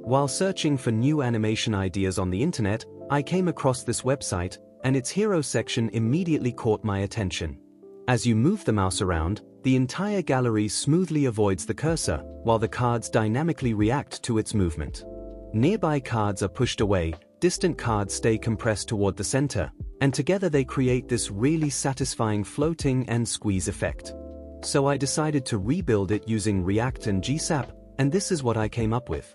While searching for new animation ideas on the internet, I came across this website, and its hero section immediately caught my attention. As you move the mouse around, the entire gallery smoothly avoids the cursor, while the cards dynamically react to its movement. Nearby cards are pushed away, distant cards stay compressed toward the center, and together they create this really satisfying floating and squeeze effect. So I decided to rebuild it using React and GSAP, and this is what I came up with.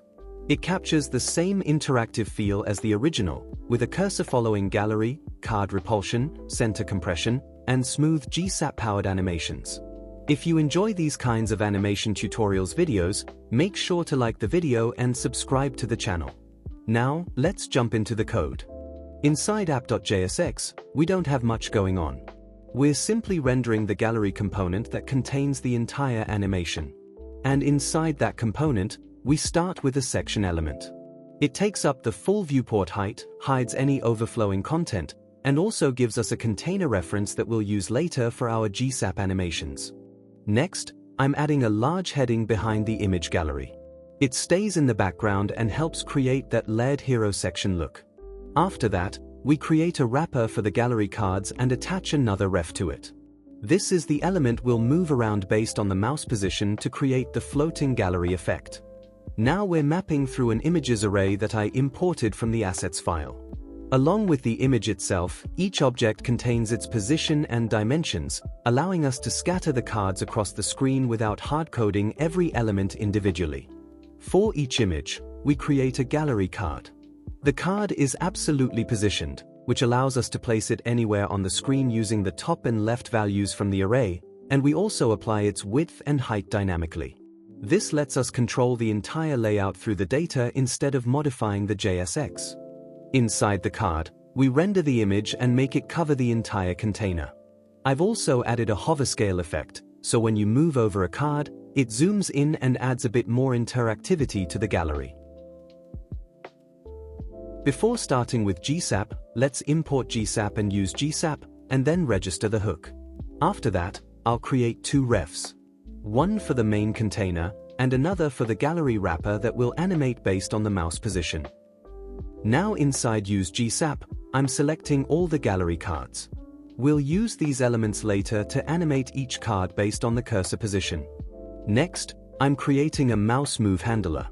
It captures the same interactive feel as the original, with a cursor-following gallery, card repulsion, center compression, and smooth GSAP-powered animations. If you enjoy these kinds of animation tutorials videos, make sure to like the video and subscribe to the channel. Now, let's jump into the code. Inside app.jsx, we don't have much going on. We're simply rendering the gallery component that contains the entire animation. And inside that component, we start with a section element. It takes up the full viewport height, hides any overflowing content, and also gives us a container reference that we'll use later for our GSAP animations. Next, I'm adding a large heading behind the image gallery. It stays in the background and helps create that layered hero section look. After that, we create a wrapper for the gallery cards and attach another ref to it. This is the element we'll move around based on the mouse position to create the floating gallery effect. Now we're mapping through an images array that I imported from the assets file. Along with the image itself, each object contains its position and dimensions, allowing us to scatter the cards across the screen without hard-coding every element individually. For each image, we create a gallery card. The card is absolutely positioned, which allows us to place it anywhere on the screen using the top and left values from the array, and we also apply its width and height dynamically. This lets us control the entire layout through the data instead of modifying the JSX. Inside the card, we render the image and make it cover the entire container. I've also added a hover scale effect, so when you move over a card, it zooms in and adds a bit more interactivity to the gallery. Before starting with GSAP, let's import GSAP and use GSAP, and then register the hook. After that, I'll create two refs. One for the main container, and another for the gallery wrapper that will animate based on the mouse position. Now inside Use GSAP, I'm selecting all the gallery cards. We'll use these elements later to animate each card based on the cursor position. Next, I'm creating a mouse move handler.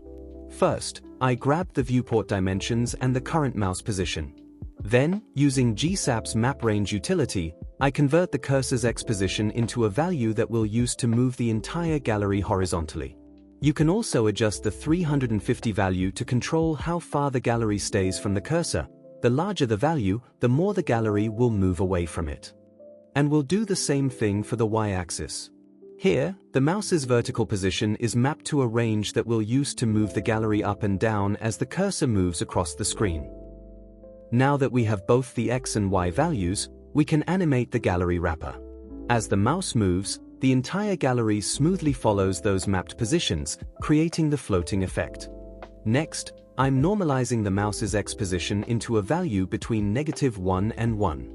First, I grab the viewport dimensions and the current mouse position. Then, using GSAP's map range utility, I convert the cursor's X position into a value that we'll use to move the entire gallery horizontally. You can also adjust the 350 value to control how far the gallery stays from the cursor. The larger the value, the more the gallery will move away from it. And we'll do the same thing for the Y-axis. Here, the mouse's vertical position is mapped to a range that we'll use to move the gallery up and down as the cursor moves across the screen. Now that we have both the X and Y values, we can animate the gallery wrapper. As the mouse moves, the entire gallery smoothly follows those mapped positions, creating the floating effect. Next, I'm normalizing the mouse's X position into a value between -1 and 1.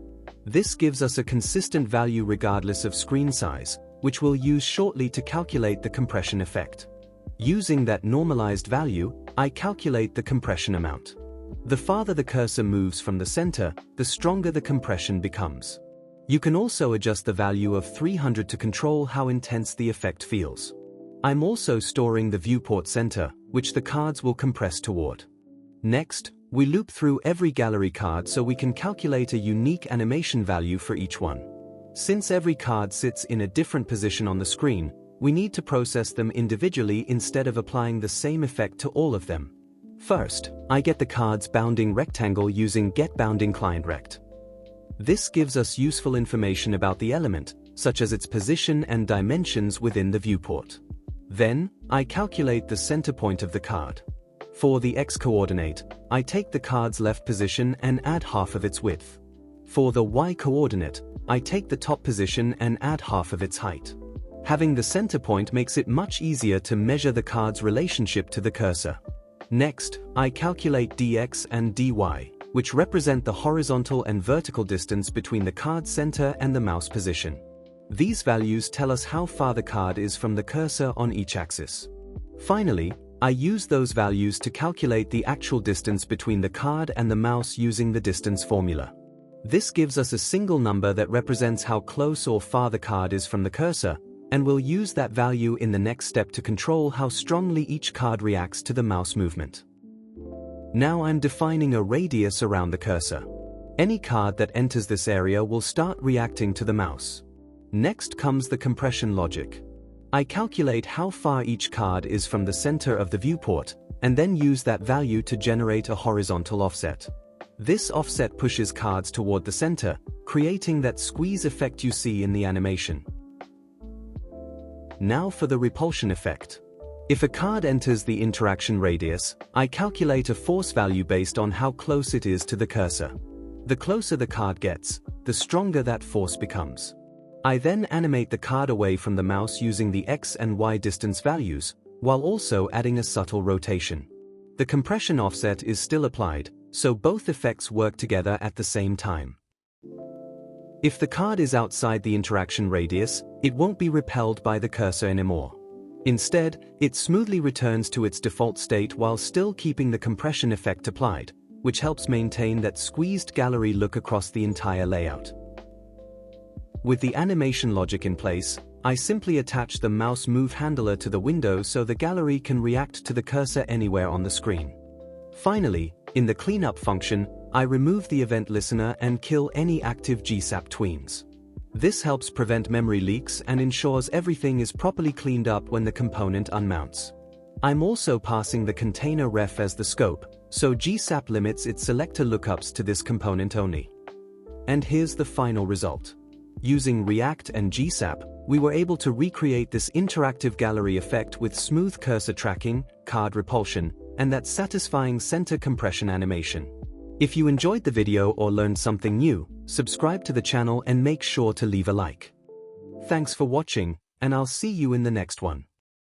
This gives us a consistent value regardless of screen size, which we'll use shortly to calculate the compression effect. Using that normalized value, I calculate the compression amount. The farther the cursor moves from the center, the stronger the compression becomes. You can also adjust the value of 300 to control how intense the effect feels. I'm also storing the viewport center, which the cards will compress toward. Next, we loop through every gallery card so we can calculate a unique animation value for each one. Since every card sits in a different position on the screen, we need to process them individually instead of applying the same effect to all of them. First, I get the card's bounding rectangle using getBoundingClientRect. This gives us useful information about the element, such as its position and dimensions within the viewport. Then, I calculate the center point of the card. For the X coordinate, I take the card's left position and add half of its width. For the Y coordinate, I take the top position and add half of its height. Having the center point makes it much easier to measure the card's relationship to the cursor. Next, I calculate dx and dy, which represent the horizontal and vertical distance between the card center and the mouse position. These values tell us how far the card is from the cursor on each axis. Finally, I use those values to calculate the actual distance between the card and the mouse using the distance formula. This gives us a single number that represents how close or far the card is from the cursor, and we'll use that value in the next step to control how strongly each card reacts to the mouse movement. Now I'm defining a radius around the cursor. Any card that enters this area will start reacting to the mouse. Next comes the compression logic. I calculate how far each card is from the center of the viewport, and then use that value to generate a horizontal offset. This offset pushes cards toward the center, creating that squeeze effect you see in the animation. Now for the repulsion effect. If a card enters the interaction radius, I calculate a force value based on how close it is to the cursor. The closer the card gets, the stronger that force becomes. I then animate the card away from the mouse using the X and Y distance values, while also adding a subtle rotation. The compression offset is still applied, so both effects work together at the same time. If the card is outside the interaction radius, it won't be repelled by the cursor anymore. Instead, it smoothly returns to its default state while still keeping the compression effect applied, which helps maintain that squeezed gallery look across the entire layout. With the animation logic in place, I simply attach the mouse move handler to the window so the gallery can react to the cursor anywhere on the screen. Finally, in the cleanup function, I remove the event listener and kill any active GSAP tweens. This helps prevent memory leaks and ensures everything is properly cleaned up when the component unmounts. I'm also passing the container ref as the scope, so GSAP limits its selector lookups to this component only. And here's the final result. Using React and GSAP, we were able to recreate this interactive gallery effect with smooth cursor tracking, card repulsion, and that satisfying center compression animation. If you enjoyed the video or learned something new, subscribe to the channel and make sure to leave a like. Thanks for watching, and I'll see you in the next one.